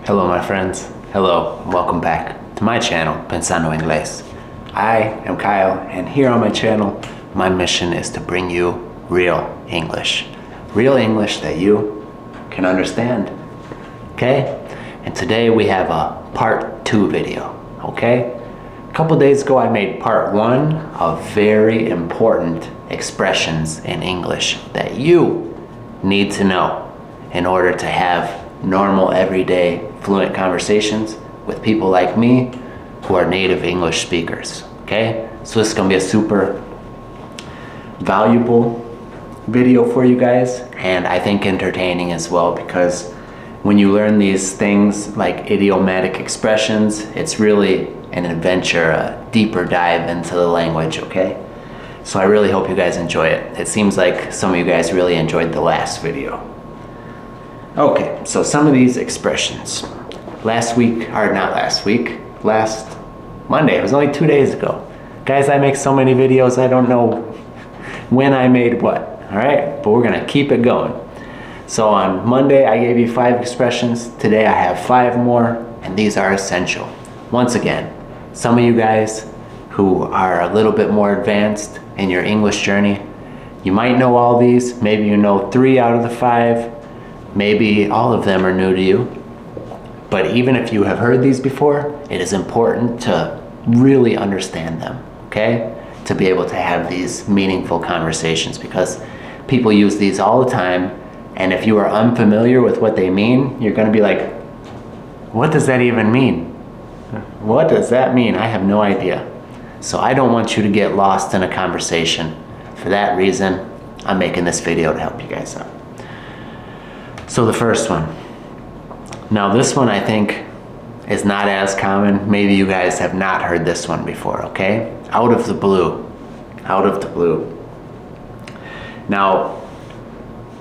Hello my friends, hello, welcome back to my channel, Pensando Inglés. I am Kyle, and here on my channel, my mission is to bring you real English that you can understand, okay? And today we have a part 2 video, okay? A couple days ago I made part 1 of very important expressions in English that you need to know in order to have normal, everyday, fluent conversations with people like me who are native English speakers, okay? So this is gonna be a super valuable video for you guys, and I think entertaining as well, because when you learn these things like idiomatic expressions, it's really an adventure, a deeper dive into the language, okay? So I really hope you guys enjoy it. It seems like some of you guys really enjoyed the last video. Okay, so some of these expressions. Last Monday, it was only 2 days ago. Guys, I make so many videos, I don't know when I made what, all right? But we're gonna keep it going. So on Monday, I gave you 5 expressions. Today I have 5 more, and these are essential. Once again, some of you guys who are a little bit more advanced in your English journey, you might know all these. Maybe you know 3 out of the 5. Maybe all of them are new to you. But even if you have heard these before, it is important to really understand them, okay? To be able to have these meaningful conversations, because people use these all the time, and if you are unfamiliar with what they mean, you're gonna be like, what does that even mean? What does that mean? I have no idea. So I don't want you to get lost in a conversation. For that reason, I'm making this video to help you guys out. So the first one. Now this one I think is not as common. Maybe you guys have not heard this one before, okay? Out of the blue. Out of the blue. Now,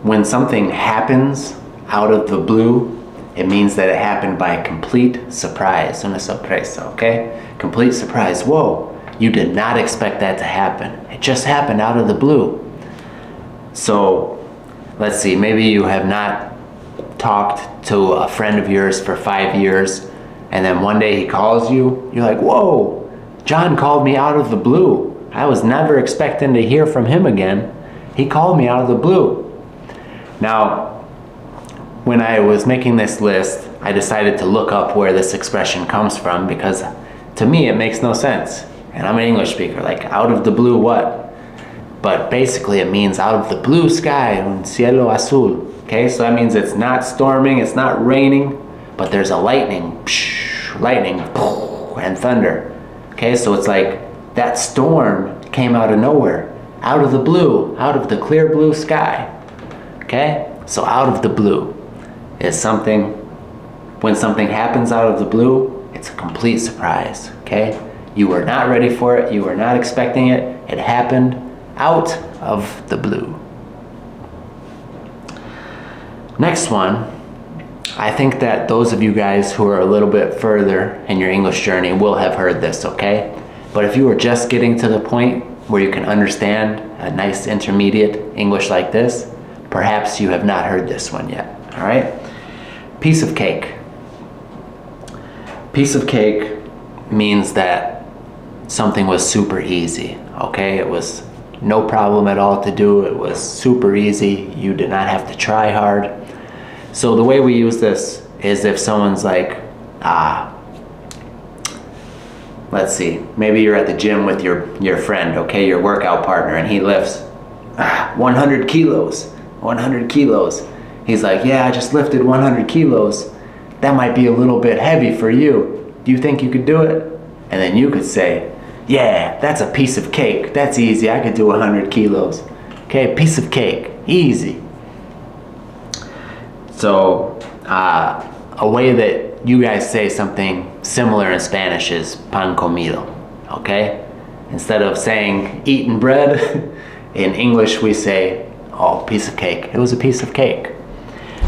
when something happens out of the blue, it means that it happened by complete surprise. Una sorpresa, okay? Complete surprise. Whoa, you did not expect that to happen. It just happened out of the blue. So, let's see, maybe you have not talked to a friend of yours for 5 years, and then one day he calls you, you're like, whoa, John called me out of the blue. I was never expecting to hear from him again. He called me out of the blue. Now, when I was making this list, I decided to look up where this expression comes from, because to me it makes no sense. And I'm an English speaker, like out of the blue what? But basically it means out of the blue sky, un cielo azul. Okay, so that means it's not storming, it's not raining, but there's a lightning, and thunder. Okay, so it's like that storm came out of nowhere, out of the blue, out of the clear blue sky. Okay, so out of the blue is something, when something happens out of the blue, it's a complete surprise. Okay, you were not ready for it, you were not expecting it, it happened out of the blue. Next one, I think that those of you guys who are a little bit further in your English journey will have heard this, okay? But if you are just getting to the point where you can understand a nice intermediate English like this, perhaps you have not heard this one yet, all right? Piece of cake. Piece of cake means that something was super easy, okay? It was no problem at all to do. It was super easy. You did not have to try hard. So the way we use this is if someone's like, let's see, maybe you're at the gym with your friend, okay, your workout partner, and he lifts 100 kilos, 100 kilos. He's like, yeah, I just lifted 100 kilos. That might be a little bit heavy for you. Do you think you could do it? And then you could say, yeah, that's a piece of cake. That's easy. I could do 100 kilos. Okay, piece of cake. Easy. So, a way that you guys say something similar in Spanish is pan comido. Okay? Instead of saying eaten bread, in English we say, oh, piece of cake. It was a piece of cake.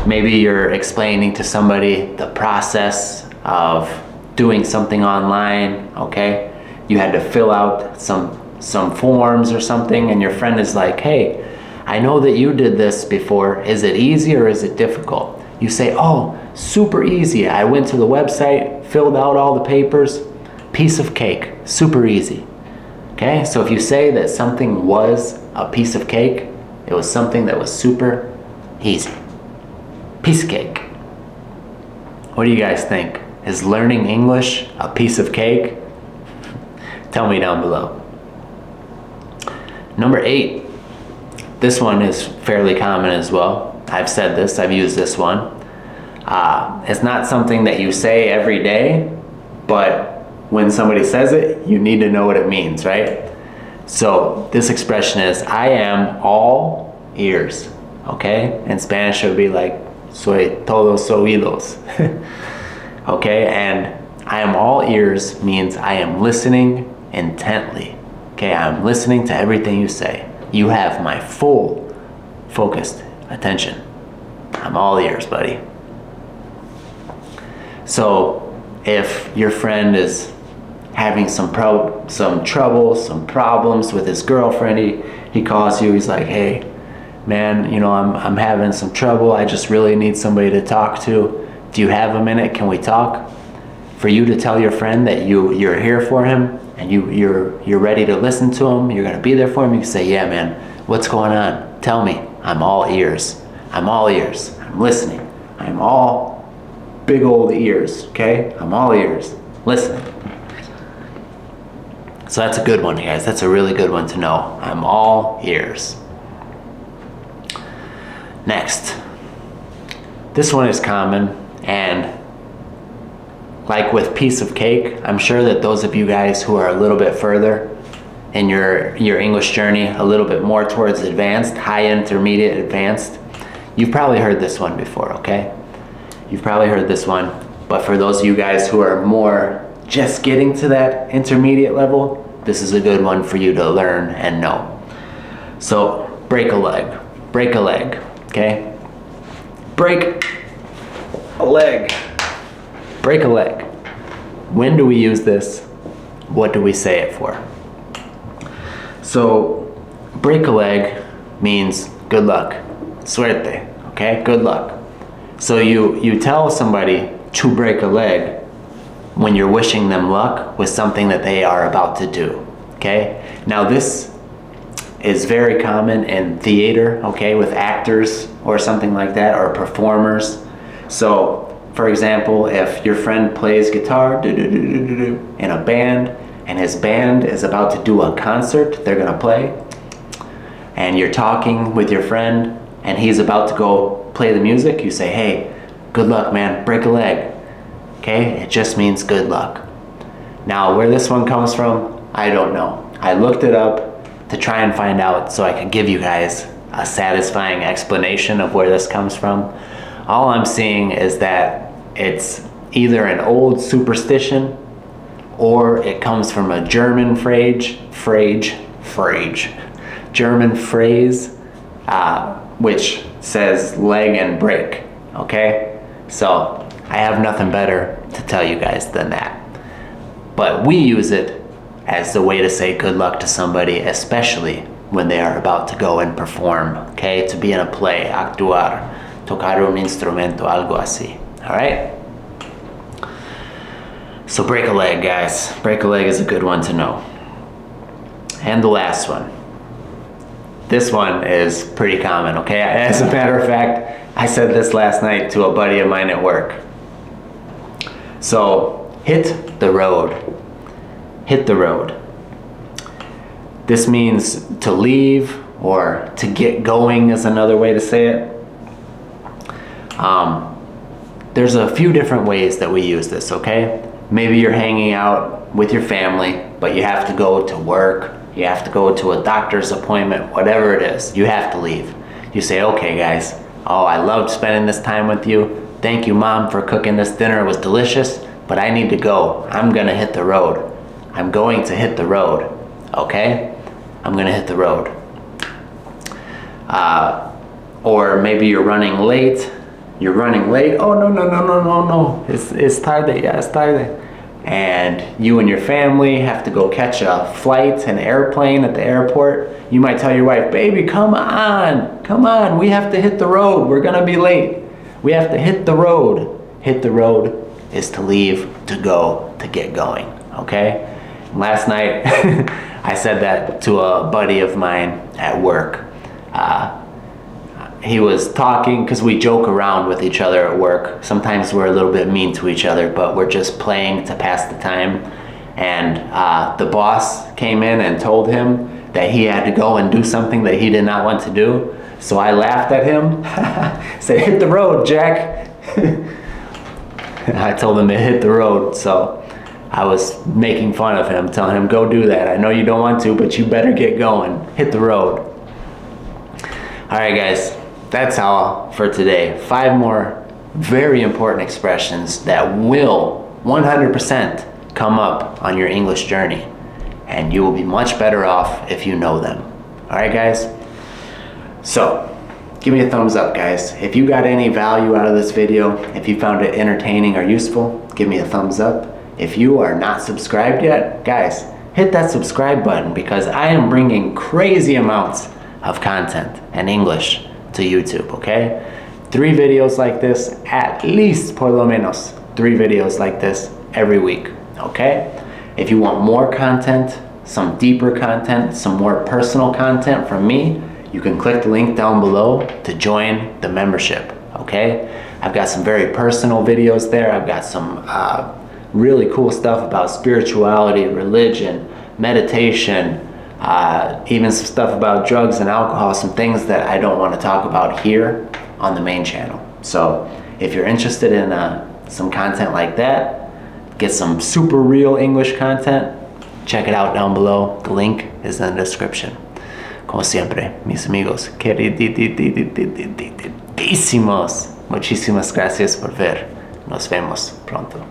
Maybe you're explaining to somebody the process of doing something online, okay? You had to fill out some forms or something, and your friend is like, hey, I know that you did this before. Is it easy or is it difficult? You say, oh, Super easy. I went to the website, filled out all the papers, piece of cake, super easy. Okay, so if you say that something was a piece of cake, it was something that was super easy. Piece of cake. What do you guys think? Is learning English a piece of cake? Tell me down below. Number 8. This one is fairly common as well. I've said this, I've used this one. It's not something that you say every day, but when somebody says it, you need to know what it means, right? So this expression is, I am all ears, okay? In Spanish, it would be like, soy todos oídos, okay? And I am all ears means I am listening intently, okay? I'm listening to everything you say. You have my full focused attention. I'm all ears, buddy. So if your friend is having some trouble, some problems with his girlfriend, he calls you, he's like, hey, man, you know, I'm having some trouble. I just really need somebody to talk to. Do you have a minute? Can we talk? For you to tell your friend that you're here for him and you're ready to listen to him, you're gonna be there for him, you can say, yeah, man, what's going on? Tell me. I'm all ears. I'm all ears. I'm listening. I'm all big old ears, okay? I'm all ears. Listen. So that's a good one, guys. That's a really good one to know. I'm all ears. Next. This one is common, and like with piece of cake, I'm sure that those of you guys who are a little bit further in your English journey, a little bit more towards advanced, high intermediate, advanced, you've probably heard this one before, okay? You've probably heard this one, but for those of you guys who are more just getting to that intermediate level, this is a good one for you to learn and know. So, break a leg. Break a leg, okay? Break a leg. Break a leg. When do we use this? What do we say it for? So, break a leg means good luck. Suerte, okay? Good luck. So you tell somebody to break a leg when you're wishing them luck with something that they are about to do, okay? Now this is very common in theater, okay, with actors or something like that, or performers. So, for example, if your friend plays guitar in a band, and his band is about to do a concert, they're gonna play, and you're talking with your friend, and he's about to go play the music, you say, hey, good luck, man, break a leg. Okay, it just means good luck. Now, where this one comes from, I don't know. I looked it up to try and find out so I could give you guys a satisfying explanation of where this comes from. All I'm seeing is that it's either an old superstition or it comes from a German German phrase, which says leg and break, okay? So I have nothing better to tell you guys than that. But we use it as the way to say good luck to somebody, especially when they are about to go and perform, okay? To be in a play, actuar, tocar un instrumento, algo así, all right? So break a leg, guys. Break a leg is a good one to know. And the last one. This one is pretty common, okay? As a matter of fact, I said this last night to a buddy of mine at work. So, hit the road. Hit the road. This means to leave or to get going is another way to say it. There's a few different ways that we use this, okay? Maybe you're hanging out with your family, but you have to go to work, you have to go to a doctor's appointment, whatever it is, you have to leave. You say, okay guys, oh, I loved spending this time with you. Thank you, Mom, for cooking this dinner. It was delicious, but I need to go. I'm gonna hit the road. I'm going to hit the road, okay? I'm gonna hit the road. Or maybe you're running late. You're running late. Oh, no. It's tarde, yeah, it's tarde. And you and your family have to go catch a flight, an airplane at the airport. You might tell your wife, baby, come on, we have to hit the road. We're gonna be late. We have to hit the road. hit the road is to leave, to go, to get going, okay? Last night, I said that to a buddy of mine at work. He was talking, because we joke around with each other at work. Sometimes we're a little bit mean to each other, but we're just playing to pass the time. And the boss came in and told him that he had to go and do something that he did not want to do. So I laughed at him, said, hit the road, Jack. I told him to hit the road, so I was making fun of him, telling him, go do that. I know you don't want to, but you better get going. Hit the road. All right, guys, that's all for today. 5 more very important expressions that will 100% come up on your English journey, and you will be much better off if you know them. All right, guys? So, give me a thumbs up, guys. If you got any value out of this video, if you found it entertaining or useful, give me a thumbs up. If you are not subscribed yet, guys, hit that subscribe button, because I am bringing crazy amounts of content and English to YouTube, okay? 3 videos like this, at least, por lo menos, 3 videos like this every week, okay? If you want more content, some deeper content, some more personal content from me, you can click the link down below to join the membership, okay? I've got some very personal videos there. I've got some really cool stuff about spirituality, religion, meditation, even some stuff about drugs and alcohol, some things that I don't want to talk about here on the main channel. So if you're interested in some content like that, get some super real English content, check it out down below. The link is in the description. Como siempre, mis amigos queridísimos, muchísimas gracias por ver. Nos vemos pronto.